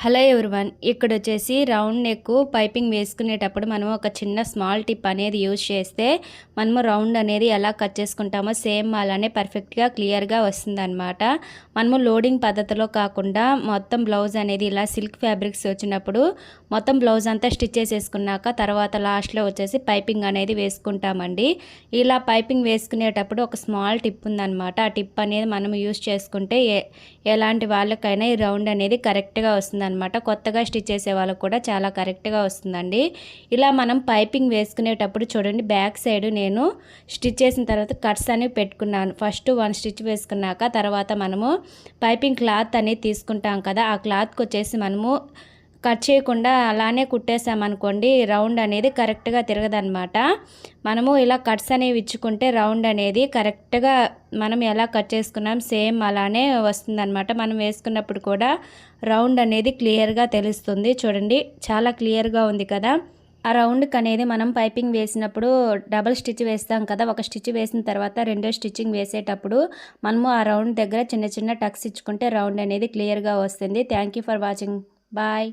Hello everyone, ఇక్కడ వచ్చేసి round neck piping వేసుకునేటప్పుడు మనం ఒక చిన్న స్మాల్ టిప్ అనేది యూజ్ చేస్తే మనము రౌండ్ అనేది ఎలా కట్ చేసుకుంటామో సేమ్ అలానే పర్ఫెక్ట్గా క్లియర్గా వస్తుందన్నమాట. మనము లోడింగ్ పద్ధతిలో కాకుండా మొత్తం బ్లౌజ్ అనేది ఇలా సిల్క్ ఫ్యాబ్రిక్స్ వచ్చినప్పుడు మొత్తం బ్లౌజ్ అంతా స్టిచ్ చేసేసుకున్నాక తర్వాత లాస్ట్లో వచ్చేసి పైపింగ్ అనేది వేసుకుంటామండి. ఇలా పైపింగ్ వేసుకునేటప్పుడు ఒక స్మాల్ టిప్ ఉందన్నమాట. ఆ టిప్ అనేది మనం యూజ్ చేసుకుంటే ఎలాంటి వాళ్ళకైనా ఈ రౌండ్ అనేది కరెక్ట్గా వస్తుంది అనమాట. కొత్తగా స్టిచ్ చేసే వాళ్ళకు కూడా చాలా కరెక్ట్గా వస్తుందండి. ఇలా మనం పైపింగ్ వేసుకునేటప్పుడు చూడండి, బ్యాక్ సైడ్ నేను స్టిచ్ చేసిన తర్వాత కట్స్ అనేవి పెట్టుకున్నాను. ఫస్ట్ 1 స్టిచ్ వేసుకున్నాక తర్వాత మనము పైపింగ్ క్లాత్ అనేది తీసుకుంటాం కదా, ఆ క్లాత్కి వచ్చేసి మనము కట్ చేయకుండా అలానే కుట్టేసామనుకోండి రౌండ్ అనేది కరెక్ట్గా తిరగదనమాట. మనము ఇలా కట్స్ అనేవి ఇచ్చుకుంటే రౌండ్ అనేది కరెక్ట్గా మనం ఎలా కట్ చేసుకున్నాం సేమ్ అలానే వస్తుందన్నమాట. మనం వేసుకున్నప్పుడు కూడా రౌండ్ అనేది క్లియర్గా తెలుస్తుంది. చూడండి, చాలా క్లియర్గా ఉంది కదా. ఆ రౌండ్కి అనేది మనం పైపింగ్ వేసినప్పుడు డబుల్ స్టిచ్ వేస్తాం కదా, ఒక స్టిచ్ వేసిన తర్వాత రెండో స్టిచ్చింగ్ వేసేటప్పుడు మనము ఆ రౌండ్ దగ్గర చిన్న చిన్న టక్స్ ఇచ్చుకుంటే రౌండ్ అనేది క్లియర్గా వస్తుంది. Thank you for watching. Bye.